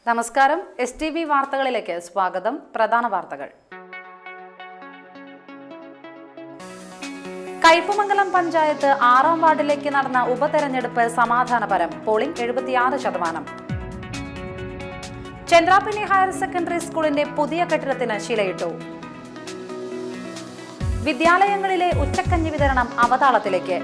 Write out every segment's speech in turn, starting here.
നമസ്കാരം. STV വാർത്തകളിലേക്ക് സ്വാഗതം. പ്രധാന വാർത്തകൾ. കയ്പമംഗലം പഞ്ചായത്ത് 6ാം വാർഡിലേക്ക് നടന്ന ഉപതെരഞ്ഞെടുപ്പ് സമാധാനപരം. പോളിംഗ് 76%. ചന്ദ്രാപിന്നി ഹയർ സെക്കൻഡറി സ്കൂളിന്റെ പുതിയ കെട്ടിടത്തിന് ശിലയിട്ടു. വിദ്യാലയങ്ങളിലെ ഉച്ചക്കഞ്ഞി വിതരണം അവതാളത്തിലേക്ക്.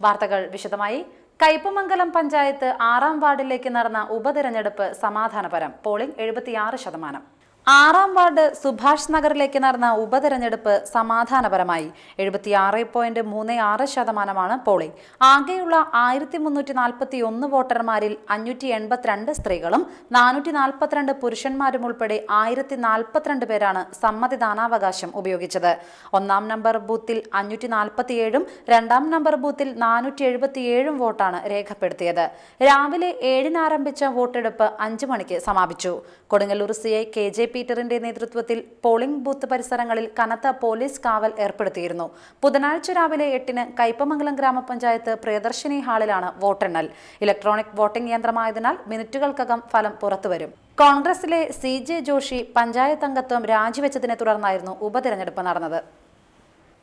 വാർത്തകൾ വിശദമായി. കയ്പമംഗലം പഞ്ചായത്ത് 6ാം വാർഡിലേക്ക് നടന്ന ഉപതെരഞ്ഞെടുപ്പ് സമാധാനപരം. പോളിംഗ് 76%. 6ാം വാർഡ് സുഭാഷ് നഗറിലേക്ക് നടന്ന ഉപതെരഞ്ഞെടുപ്പ് സമാധാനപരമായി. 76.36% പോളിംഗ്. ആകെയുള്ള 1341 വോട്ടർമാരിൽ 582 സ്ത്രീകളും 442 പുരുഷന്മാരും ഉൾപ്പെടെ 1042 പേരാണ് സമ്മതിദാനാവകാശം ഉപയോഗിച്ചത്. 1ാം നമ്പർ ബൂത്തിൽ 547ഉം 2ാം നമ്പർ ബൂത്തിൽ 477 വോട്ടാണ് രേഖപ്പെടുത്തിയത്. രാവിലെ 7-ന് ആരംഭിച്ച വോട്ടെടുപ്പ് 5 മണിക്ക് സമാപിച്ചു. കൊടുങ്ങല്ലൂർ CI KJ പീറ്ററിന്റെ നേതൃത്വത്തിൽ പോളിംഗ് ബൂത്ത് പരിസരങ്ങളിൽ കനത്ത പോലീസ് കാവൽ ഏർപ്പെടുത്തിയിരുന്നു. ബുധനാഴ്ച രാവിലെ 8-ന് കയ്പമംഗലം ഗ്രാമപഞ്ചായത്ത് പ്രിയദർശിനി ഹാളിലാണ് വോട്ടെണ്ണൽ. ഇലക്ട്രോണിക് വോട്ടിംഗ് യന്ത്രമായതിനാൽ മിനിറ്റുകൾക്കകം ഫലം പുറത്തുവരും. കോൺഗ്രസിലെ CJ ജോഷി പഞ്ചായത്ത് അംഗത്വം രാജിവെച്ചതിനെ തുടർന്നായിരുന്നു ഉപതെരഞ്ഞെടുപ്പ് നടന്നത്.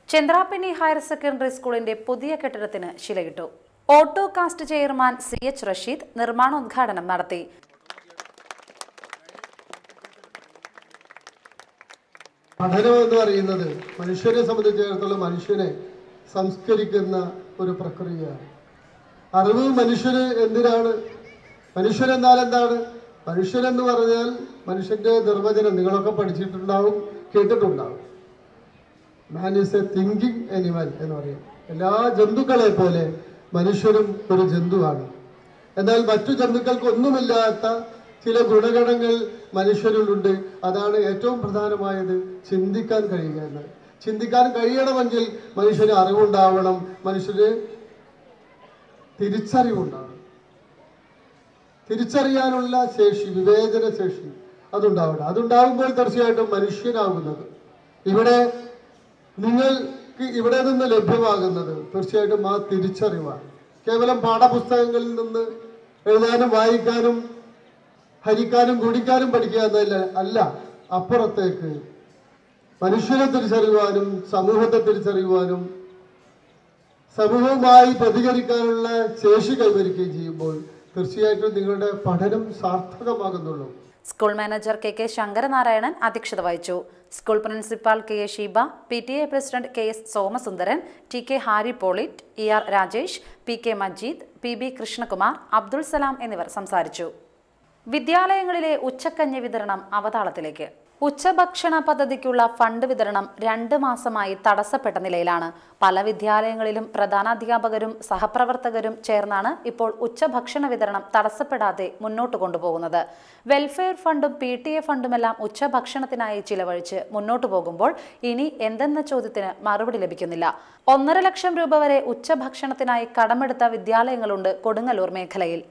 ചന്ദ്രാപിന്നി ഹയർ സെക്കൻഡറി സ്കൂളിന്റെ പുതിയ കെട്ടിടത്തിന് ശിലയിട്ടു. Auto cast chairman CH Rasheed നിർമ്മാണോദ്ഘാടനം നടത്തി. പഠനം എന്ന് പറയുന്നത് മനുഷ്യനെ സംബന്ധിച്ചിടത്തോളം മനുഷ്യനെ സംസ്കരിക്കുന്ന ഒരു പ്രക്രിയയാണ്. അറിവ് മനുഷ്യന് എന്തിനാണ്? മനുഷ്യനെന്നാൽ എന്താണ്? മനുഷ്യനെന്ന് പറഞ്ഞാൽ മനുഷ്യന്റെ നിർവചനം നിങ്ങളൊക്കെ പഠിച്ചിട്ടുണ്ടാവും, കേട്ടിട്ടുണ്ടാവും. Man is A thinking animal എന്ന് പറയും. എല്ലാ ജന്തുക്കളെ പോലെ മനുഷ്യനും ഒരു ജന്തുവാണ്. എന്നാൽ മറ്റു ജന്തുക്കൾക്കൊന്നുമില്ലാത്ത ചില ഗുണഗണങ്ങൾ മനുഷ്യരിലുണ്ട്. അതാണ് ഏറ്റവും പ്രധാനമായത്, ചിന്തിക്കാൻ കഴിയുക എന്നത്. ചിന്തിക്കാൻ കഴിയണമെങ്കിൽ മനുഷ്യന് അറിവുണ്ടാവണം, മനുഷ്യന് തിരിച്ചറിവുണ്ടാവണം. തിരിച്ചറിയാനുള്ള ശേഷി, വിവേചന ശേഷി അതുണ്ടാവണം. അതുണ്ടാകുമ്പോൾ തീർച്ചയായിട്ടും മനുഷ്യനാകുന്നത്. നിങ്ങൾക്ക് ഇവിടെ നിന്ന് ലഭ്യമാകുന്നത് തീർച്ചയായിട്ടും ആ തിരിച്ചറിവാണ്. കേവലം പാഠപുസ്തകങ്ങളിൽ നിന്ന് എഴുതാനും വായിക്കാനും ഹരിക്കാനും ഗുണിക്കാനും പഠിക്കുക എന്നല്ല അല്ല, അപ്പുറത്തേക്ക് മനുഷ്യനെ തിരിച്ചറിയുവാനും സമൂഹത്തെ തിരിച്ചറിയുവാനും സമൂഹവുമായി പ്രതികരിക്കാനുള്ള ശേഷി കൈവരിക്കുകയും ചെയ്യുമ്പോൾ തീർച്ചയായിട്ടും നിങ്ങളുടെ പഠനം സാർത്ഥകമാകുന്നുള്ളൂ. സ്കൂൾ മാനേജർ KK ശങ്കരനാരായണൻ അധ്യക്ഷത വഹിച്ചു. School principal KA Sheeba, PTA president KS Somasundaran, TK Harry Pollitt, ER Rajesh, PK Majeed, PB Krishnakumar, Abdul Salam എന്നിവർ സംസാരിച്ചു. വിദ്യാലയങ്ങളിലെ ഉച്ചക്കഞ്ഞി വിതരണം അവതാളത്തിലേക്ക്. ഉച്ചഭക്ഷണ പദ്ധതിക്കുള്ള ഫണ്ട് വിതരണം 2 മാസമായി തടസ്സപ്പെട്ട നിലയിലാണ്. പല വിദ്യാലയങ്ങളിലും പ്രധാനാധ്യാപകരും സഹപ്രവർത്തകരും ചേർന്നാണ് ഇപ്പോൾ ഉച്ചഭക്ഷണ വിതരണം തടസ്സപ്പെടാതെ മുന്നോട്ട് കൊണ്ടുപോകുന്നത്. വെൽഫെയർ ഫണ്ടും PTA ഫണ്ടുമെല്ലാം ഉച്ചഭക്ഷണത്തിനായി ചിലവഴിച്ച് മുന്നോട്ടു പോകുമ്പോൾ ഇനി എന്തെന്ന ചോദ്യത്തിന് മറുപടി ലഭിക്കുന്നില്ല. 1.5 ലക്ഷം രൂപ വരെ ഉച്ചഭക്ഷണത്തിനായി കടമെടുത്ത വിദ്യാലയങ്ങളുണ്ട് കൊടുങ്ങല്ലൂർ മേഖലയിൽ.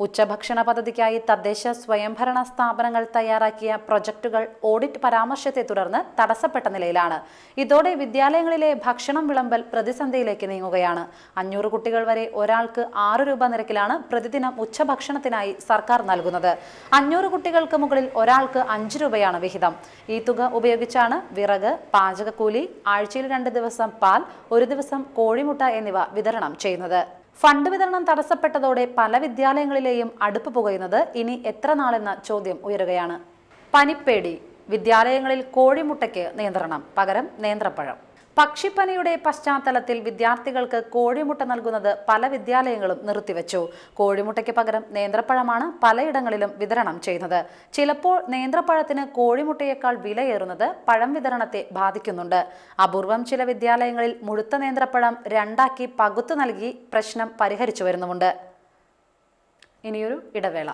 ഉച്ചഭക്ഷണ പദ്ധതിക്കായി തദ്ദേശ സ്വയംഭരണ സ്ഥാപനങ്ങൾ തയ്യാറാക്കിയ പ്രൊജക്ടുകൾ ഓഡിറ്റ് പരാമർശത്തെ തുടർന്ന് തടസ്സപ്പെട്ട നിലയിലാണ്. ഇതോടെ വിദ്യാലയങ്ങളിലെ ഭക്ഷണം വിളമ്പൽ പ്രതിസന്ധിയിലേക്ക് നീങ്ങുകയാണ്. 500 കുട്ടികൾ വരെ ഒരാൾക്ക് 6 രൂപ നിരക്കിലാണ് പ്രതിദിനം ഉച്ചഭക്ഷണത്തിനായി സർക്കാർ നൽകുന്നത്. 500 കുട്ടികൾക്ക് മുകളിൽ ഒരാൾക്ക് 5 രൂപയാണ് വിഹിതം. ഈ തുക ഉപയോഗിച്ചാണ് വിറക്, പാചകക്കൂലി, ആഴ്ചയിൽ 2 ദിവസം പാൽ, 1 ദിവസം കോഴിമുട്ട എന്നിവ വിതരണം ചെയ്യുന്നത്. ഫണ്ട് വിതരണം തടസ്സപ്പെട്ടതോടെ പല വിദ്യാലയങ്ങളിലെയും അടുപ്പ് പുകയുന്നത് ഇനി എത്ര നാളെന്ന ചോദ്യം ഉയരുകയാണ്. പനിപ്പേടി. വിദ്യാലയങ്ങളിൽ കോഴിമുട്ടയ്ക്ക് നിയന്ത്രണം, പകരം നേന്ത്രപ്പഴം. പക്ഷിപ്പനിയുടെ പശ്ചാത്തലത്തിൽ വിദ്യാർത്ഥികൾക്ക് കോഴിമുട്ട നൽകുന്നത് പല വിദ്യാലയങ്ങളും നിർത്തിവെച്ചു. കോഴിമുട്ടയ്ക്ക് പകരം നേന്ത്രപ്പഴമാണ് പലയിടങ്ങളിലും വിതരണം ചെയ്യുന്നത്. ചിലപ്പോൾ നേന്ത്രപ്പഴത്തിന് കോഴിമുട്ടയേക്കാൾ വിലയേറുന്നത് പഴം വിതരണത്തെ ബാധിക്കുന്നുണ്ട്. അപൂർവം ചില വിദ്യാലയങ്ങളിൽ മുഴുത്ത നേന്ത്രപ്പഴം 2ആക്കി പകുത്തു നൽകി പ്രശ്നം പരിഹരിച്ചു വരുന്നുമുണ്ട്. ഇനിയൊരു ഇടവേള.